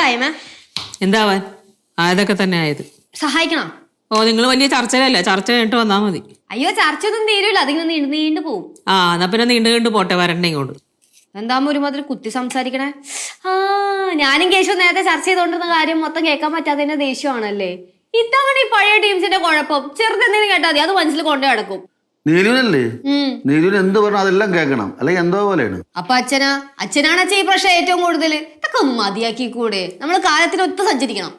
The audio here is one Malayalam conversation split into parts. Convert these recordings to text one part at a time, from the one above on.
എന്തായമേ? എന്താവാൻ ആയതൊക്കെ തന്നെ ആയത്. സഹായിക്കണം. ഓ നിങ്ങൾ വലിയ ചർച്ചയിലല്ല, ചർച്ച കഴിഞ്ഞിട്ട് വന്നാൽ മതി. അയ്യോ ചർച്ചയൊന്നും തീരുമില്ല, അതിങ്ങനെ നീണ്ടു പോവും. എന്നാ പിന്നെ നീണ്ടു പോട്ടെ, വരണ്ടേ ഇങ്ങോട്ട്. എന്താകുമ്പോ ഒരുമാതിരി കുത്തി സംസാരിക്കണേ. ഞാനും കേശവും നേരത്തെ ചർച്ച ചെയ്തോണ്ടിരുന്ന കാര്യം മൊത്തം കേൾക്കാൻ പറ്റാത്തതിന്റെ ദേഷ്യമാണല്ലേ. ഇത്തവണ ഈ പഴയ ടീംസിന്റെ കുഴപ്പം ചെറുതെന്തെങ്കിലും കേട്ടാൽ മതി, അത് മനസ്സിൽ കൊണ്ടു നടക്കും. നീലുവിനല്ലേ? നീലുവിന് എന്ത് പറഞ്ഞാൽ അതെല്ലാം കേൾക്കണം, അല്ലെങ്കിൽ എന്തോ പോലെയാണ്. അപ്പൊ അച്ഛനാണ് ഈ പ്രശ്നം ഏറ്റവും കൂടുതൽ. ഇതൊക്കെ ഒന്ന് മതിയാക്കി കൂടെ? നമ്മള് കാലത്തിനൊത്ത് സഞ്ചരിക്കണം.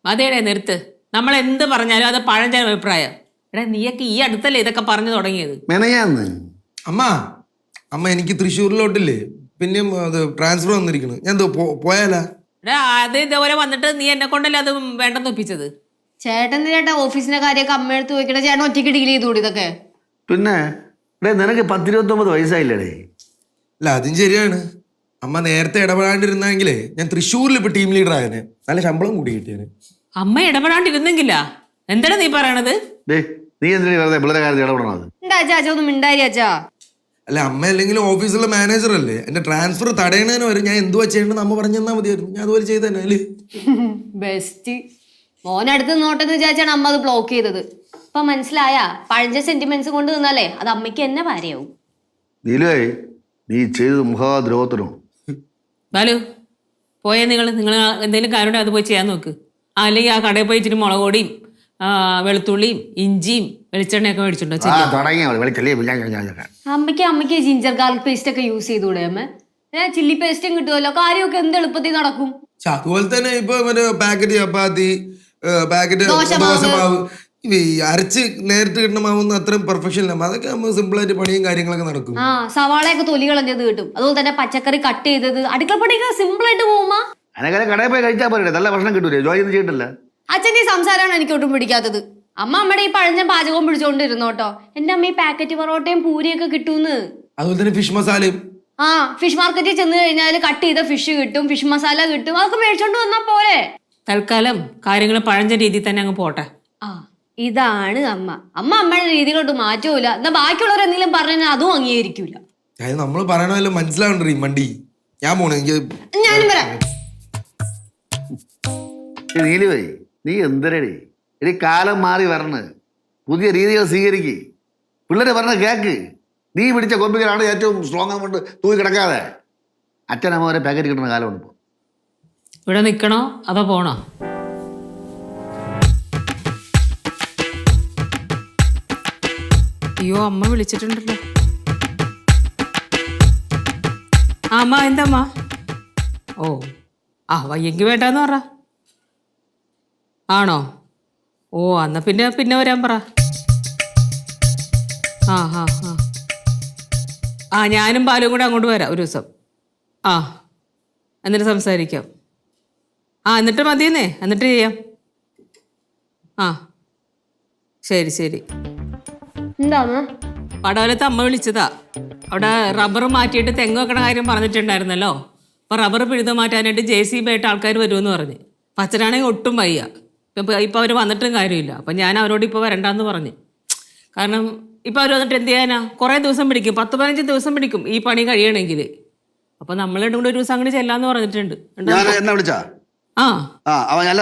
അതേടെ നിർത്ത്. നമ്മൾ എന്ത് പറഞ്ഞാലും അത് പഴഞ്ചൻ അഭിപ്രായം. എടാ നീയൊക്കെ ഈ അടുത്തല്ലേ ഇതൊക്കെ പറഞ്ഞു തുടങ്ങിയത്? മെനയാന്ന് അമ്മ എനിക്ക് തൃശ്ശൂരിലോട്ടില്ലേ പിന്നെയും അത് ട്രാൻസ്ഫർ വന്നിരിക്കണ്. ഞാൻ പോയാലാ? എടാ അത് ഇതേപോലെ വന്നിട്ട് നീ എന്നെ കൊണ്ടല്ലേ അത് വേണ്ടെന്ന് ഒപ്പിച്ചത്. ചേട്ടന്റെ ഓഫീസിന്റെ കാര്യമൊക്കെ അമ്മയെടുത്ത് ചോദിക്കണ ചേട്ടൻ ഒറ്റയ്ക്ക് ഡീൽ ചെയ്തുകൂടി ഇതൊക്കെ? പിന്നെ നിനക്ക് 10-29 വയസ്സായില്ലേ? അല്ല അതും ശരിയാണ്. അമ്മ നേരത്തെ ഇടപെടാണ്ടിരുന്നെങ്കിലേ ഞാൻ തൃശ്ശൂരിൽ ഇപ്പൊ ടീം ലീഡർ ആയനെ, നല്ല ശമ്പളം കൂടി കിട്ടിയേനെ. അമ്മ ഇടപെടാണ്ടിരുന്നെങ്കില എന്താണ് നീ പറയണത്? നീ എന്തിനാ പിള്ളേരെ കാര്യത്തിൽ ഇടപെടണത്? ഒന്നും മിണ്ടായി അച്ഛാ. അല്ല അമ്മ അല്ലെങ്കിൽ ഓഫീസിലെ മാനേജർ അല്ലേ, എന്റെ ട്രാൻസ്ഫർ തടയണേന് വരെ ഞാൻ എന്തുവാ ചെയ്യേണ്ടത് അമ്മ പറഞ്ഞു തന്നാ മതിയായിരുന്നു. ഞാൻ അതുപോലെ ചെയ്ത് തന്നെ അല്ലേ. ബെസ്റ്റ്. മോനടുത്ത് നോട്ടെന്ന് വിചാരിച്ചാണ് അമ്മ അത് ബ്ലോക്ക് ചെയ്തത്. ഇപ്പൊ മനസ്സിലായ പഴഞ്ച സെന്റിമെന്റ്സ് കൊണ്ട് നിന്നാലേ അത് അമ്മയ്ക്ക് എന്നെ ഭാര്യയാവും. നീ ചെയ്തത് മുഖദ്രോഹത്തിനോ? ബാലു പോയേ നിങ്ങൾ എന്തെങ്കിലും കാര്യം അത് പോയി ചെയ്യാൻ നോക്ക്. അല്ലെങ്കിൽ ആ കടയിൽ പോയി ഇച്ചിരി മുളക് പൊടിയും വെളുത്തുള്ളിയും ഇഞ്ചിയും വെളിച്ചെണ്ണയൊക്കെ മേടിച്ചിട്ടുണ്ടോ? അമ്മയ്ക്ക് ജിഞ്ചർ ഗാർലിക് പേസ്റ്റ് ഒക്കെ യൂസ് ചെയ്തൂടെ അമ്മ? ചില്ലി പേസ്റ്റും കിട്ടുമല്ലോ, കാര്യമൊക്കെ എന്ത് എളുപ്പത്തിൽ നടക്കും. അതുപോലെ തന്നെ ഇപ്പൊ പാക്കറ്റ് ചപ്പാത്തി, പാക്കറ്റ് ദോശമാവ് അരച്ച് നേരിട്ട് കിട്ടുന്ന മാവൊന്നും അത്രയും പെർഫെക്ഷൻ ഇല്ല. അതൊക്കെ നമുക്ക് സിമ്പിൾ ആയിട്ട് പണിയും കാര്യങ്ങളൊക്കെ നടക്കും. സവാളയൊക്കെ തൊലി കളഞ്ഞത് കിട്ടും. അതുപോലെ തന്നെ പച്ചക്കറി കട്ട് ചെയ്തത്, അടുക്കള പണിയൊക്കെ സിമ്പിൾ ആയിട്ട് പോകുമ്പോ കടയിൽ പോയി കഴിച്ചാൽ പോരെ, നല്ല ഭക്ഷണം കിട്ടൂലേ? ജോലി ഒന്നും ചെയ്തിട്ടില്ല. അച്ഛൻ്റെ ഈ സംസാരമാണ് എനിക്ക് ഒട്ടും പിടിക്കാത്തത്. അമ്മയുടെ ഈ പഴഞ്ചൻ പാചകവും പിടിച്ചോണ്ടിരുന്നോട്ടോ. എന്റെ അമ്മ ഈ പാക്കറ്റ് പൊറോട്ടയും പൂരിയൊക്കെ കിട്ടൂന്ന്. അതുപോലെ തന്നെ ഫിഷ് മസാലയും. ഫിഷ് മാർക്കറ്റിൽ ചെന്ന് കഴിഞ്ഞാൽ കട്ട് ചെയ്ത ഫിഷ് കിട്ടും, ഫിഷ് മസാല കിട്ടും. അതൊക്കെ മേടിച്ചോണ്ട് വന്നാ പോരെ? തൽക്കാലം കാര്യങ്ങൾ പഴഞ്ചൻ രീതിയിൽ തന്നെ അങ്ങ് പോട്ടെ. ഇതാണ് അമ്മയുടെ രീതികളോട്ട് മാറ്റൂല. എന്നാ ബാക്കിയുള്ളവർ എന്തെങ്കിലും പറഞ്ഞാൽ അതും അംഗീകരിക്കൂല. നമ്മൾ പറയണല്ലോ മനസ്സിലാവണ്ടേ മണ്ടി. ഞാൻ പോണേ, ഞാനും വരാം. നീലുവേ നീ എന്തരടി ഇനി കാലം മാറി വരണ്, പുതിയ രീതികൾ സ്വീകരിക്ക്, പിള്ളേരെ പറഞ്ഞ കേക്ക്. നീ പിടിച്ച കൊമ്പികളാണ് ഏറ്റവും സ്ട്രോങ് ആവുകൊണ്ട് തൂക്കി കിടക്കാതെ. അച്ഛനമ്മ വരെ പാക്കറ്റ് കിട്ടുന്ന കാലമാണ് ഇപ്പോൾ. ഇവിടെ നിൽക്കണോ അതോ പോണോ? അയ്യോ അമ്മ വിളിച്ചിട്ടുണ്ടല്ലോ. അമ്മ എന്താമ്മ? വയ്യെങ്കിൽ വേണ്ടാന്ന് പറ. ആണോ? എന്നാ പിന്നെ വരാൻ പറ. ഞാനും ബാലും കൂടെ അങ്ങോട്ട് വരാം ഒരു ദിവസം. എന്നിട്ട് സംസാരിക്കാം. എന്നിട്ട് മതിയെന്നേ, എന്നിട്ട് ചെയ്യാം. ശരി. എന്താണ് പടവലത്ത് അമ്മ വിളിച്ചതാ. അവിടെ റബ്ബർ മാറ്റിയിട്ട് തെങ്ങ് വെക്കണ കാര്യം പറഞ്ഞിട്ടുണ്ടായിരുന്നല്ലോ. അപ്പൊ റബ്ബർ പിഴുത മാറ്റാനായിട്ട് JCB ആയിട്ട് ആൾക്കാർ വരുമെന്ന് പറഞ്ഞ്. അച്ഛനാണെങ്കിൽ ഒട്ടും വയ്യ. ഇപ്പൊ അവര് വന്നിട്ടും കാര്യമില്ല. അപ്പൊ ഞാൻ അവരോട് ഇപ്പൊ വരണ്ടെന്ന് പറഞ്ഞു. കാരണം ഇപ്പൊ അവർ വന്നിട്ട് എന്ത് ചെയ്യാനാ? കുറെ ദിവസം പിടിക്കും, 10-15 ദിവസം പിടിക്കും ഈ പണി കഴിയണമെങ്കിൽ. അപ്പൊ നമ്മളുടെ കൂടെ ഒരു ദിവസം അങ്ങോട്ട് ചെല്ലാന്ന് പറഞ്ഞിട്ടുണ്ട്.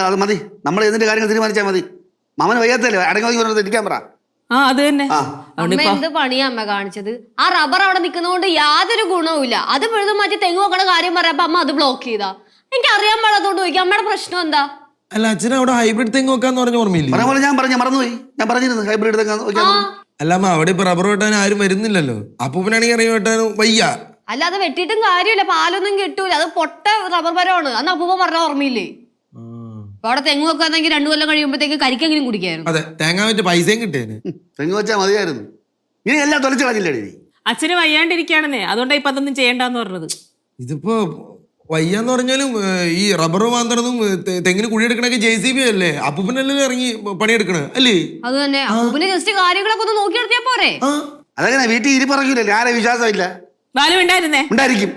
അത് മതി, നമ്മൾ ഇതിന്റെ കാര്യങ്ങൾ തീരുമാനിച്ചാൽ മതി. മാമന് വയ്യാത്തല്ലേ, അടങ്ങി ഇരിക്കാൻ പറ. അത് തന്നെ. എന്ത് പണിയാ അമ്മ കാണിച്ചത്? ആ റബ്ബർ അവിടെ നിൽക്കുന്നതുകൊണ്ട് യാതൊരു ഗുണവും ഇല്ല. അത് പിഴുതും മാറ്റി തെങ്ങ് നോക്കണ കാര്യം പറയപ്പോ അമ്മ അത് ബ്ലോക്ക് ചെയ്താ. എനിക്ക് അറിയാൻ പാടാത്തോണ്ട് ചോദിക്കാം, അമ്മയുടെ പ്രശ്നം എന്താ? അല്ല അച്ഛൻ അവിടെ ഹൈബ്രിഡ് തെങ്ങ് നോക്കാന്ന് പറഞ്ഞ ഓർമ്മയില്ല? ഞാൻ മറന്നുപോയി. ഞാൻ പറഞ്ഞിരുന്നു ഹൈബ്രിഡ് തെങ്ങ്. അല്ല അമ്മ അവിടെ ഇപ്പൊ റബ്ബർ വെട്ടാൻ ആരും വരുന്നില്ലല്ലോ. അപ്പൂപ്പനാണെങ്കിൽ ഇറങ്ങി വെട്ടാനും വയ്യ. അല്ല അത് വെട്ടിയിട്ടും കാര്യമില്ല, പാലൊന്നും കിട്ടൂല. അത് പൊട്ട റബ്ബർ മരമാണ്. അന്ന് അപ്പൂപ്പ പറഞ്ഞ ഓർമ്മയില്ലേ? അവിടെ തെങ്ങ് വെക്കാന്നെങ്കിൽ 2 കൊല്ലം കഴിയുമ്പോഴത്തേക്ക് കരിക്കെങ്കിലും കുടിക്കായിരുന്നു. അതെ, തേങ്ങ വെച്ച് പൈസയും കിട്ടിയേനെ. തെങ്ങ് വെച്ചാൽ മതിയായിരുന്നു. ഇനി എല്ലാം തൊലച്ചു കളഞ്ഞില്ലേ? അച്ഛന് വയ്യാണ്ടിരിക്കുകയാണെന്നേ, അതുകൊണ്ടാണ് ഇപ്പൊ അതൊന്നും ചെയ്യണ്ടെന്ന് പറഞ്ഞത്. ഇതിപ്പോ വയ്യാന്ന് പറഞ്ഞാലും ഈ റബ്ബർ മാന്തണതും തെങ്ങിന് കുഴിയെടുക്കണൊക്കെ JCB അല്ലേ, അപ്പൂപ്പനല്ലേ ഇറങ്ങി പണിയെടുക്കണേ അല്ലേ? അത് തന്നെ. അപ്പൂപ്പന് ജസ്റ്റ് കാര്യങ്ങളൊക്കെ ഒന്ന് നോക്കി നടത്തിയാ പോരെ? അതങ്ങനെ വീട്ടിൽ ഇരിപ്പറക്കില്ലേ? ആരെ വിശ്വാസമില്ല. ഉണ്ടായിരിക്കും.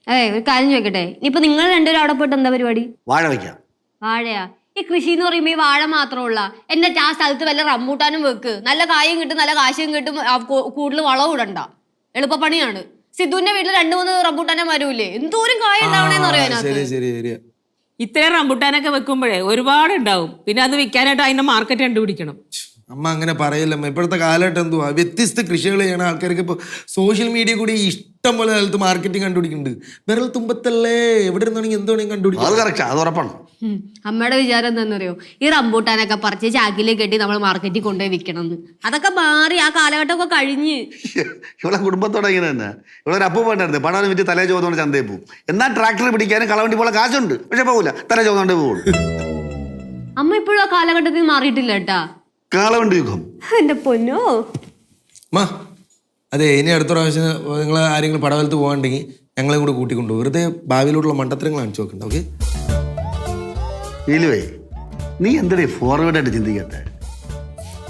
അതെ, ഒരു കാര്യം ചോദിക്കട്ടെ, ഇനിയിപ്പോ നിങ്ങൾ രണ്ടുപേരും അവിടെ പോയിട്ട് എന്താ പരിപാടി? വാഴ വയ്ക്കാം. വാഴയാ? ഈ കൃഷി എന്ന് പറയുമ്പോ ഈ വാഴ മാത്രമുള്ള എന്റെ ആ സ്ഥലത്ത് വല്ല റംബൂട്ടാനും വെക്ക്. നല്ല കായും കിട്ടും, നല്ല കാശും കിട്ടും, കൂടുതൽ വളവും ഇടണ്ട. എളുപ്പപ്പണിയാണ്. സിദ്ധുവിന്റെ വീട്ടിൽ 2-3 റംബൂട്ടാനെ വരൂലേ, എന്തോരം കായ ഉണ്ടാവണേന്ന് അറിയാം അതിനകത്ത്. ശരി ശരി ശരിയാ. ഇത്രയും റംബുട്ടാനൊക്കെ വെക്കുമ്പോഴേ ഒരുപാട് ഉണ്ടാവും. പിന്നെ അത് വിൽക്കാനായിട്ട് അതിന്റെ മാർക്കറ്റ് കണ്ടുപിടിക്കണം. അമ്മ അങ്ങനെ പറയില്ലമ്മ. ഇപ്പോഴത്തെ കാലഘട്ടം എന്തുവാ, വ്യത്യസ്ത കൃഷികൾ ചെയ്യണ ആൾക്കാർക്ക് ഇപ്പോൾ സോഷ്യൽ മീഡിയ കൂടി ഇഷ്ടം പോലെ കാലത്ത് മാർക്കറ്റിംഗ് കണ്ടുപിടിക്കുന്നുണ്ട്. വിരൽ തുമ്പത്തല്ലേ, എവിടെ ഇരുന്നാണെങ്കിൽ എന്തുവാണെങ്കിൽ കണ്ടുപിടിക്കും. അത് കറക്റ്റാ, അത് ഉറപ്പാണ്. അമ്മയുടെ വിചാരം എന്താണെന്നറിയോ, ഈ റംബൂട്ടാനൊക്കെ പറിച്ച് ചാക്കിലേക്ക് കെട്ടി നമ്മൾ മാർക്കറ്റിൽ കൊണ്ടുപോയി വിൽക്കണം എന്ന്. അതൊക്കെ മാറി, ആ കാലഘട്ടമൊക്കെ കഴിഞ്ഞ്. ഇവിടെ കുടുംബത്തോടെ ഇങ്ങനെ തന്നെ. ഇവിടെ ഒരു അപ്പൂ പോയിട്ടായിരുന്നു, പണം വിറ്റ് തലേ ചോദിച്ചോണ്ട് ചന്തയിൽ പോകും. എന്നാൽ ട്രാക്ടർ പിടിക്കാനും കളവണ്ടി പോലെ കാശുണ്ട്, പക്ഷെ പോകില്ല, തലേ ചോദിച്ചോണ്ടേ പോകുള്ളൂ. അമ്മ ഇപ്പോഴും ആ കാലഘട്ടത്തിൽ മാറിയിട്ടില്ല കേട്ടാ. കാളവണ്ടി യുഗം. എന്റെ പൊന്നോ. അമ്മ അതെ, ഇനി അടുത്ത പ്രാവശ്യം നിങ്ങൾ ആരെങ്കിലും പടവലത്ത് പോകാണ്ടെങ്കിൽ ഞങ്ങളെ കൂടെ കൂട്ടിക്കൊണ്ടു. വെറുതെ ഭാവിയിലോട്ടുള്ള മണ്ടത്തരങ്ങൾ കാണിച്ചു നോക്കണ്ട. ഓക്കെ ഇലുവേ, നീ എന്തിനാ ഫോർവേഡായിട്ട് ചിന്തിക്കട്ടെ?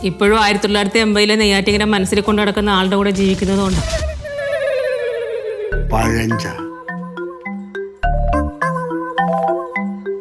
ഇപ്പോഴും 1980 നെയ്യാറ്റിങ്ങനെ മനസ്സിൽ കൊണ്ടു നടക്കുന്ന ആളുടെ കൂടെ ജീവിക്കുന്നതുകൊണ്ട് പഴഞ്ച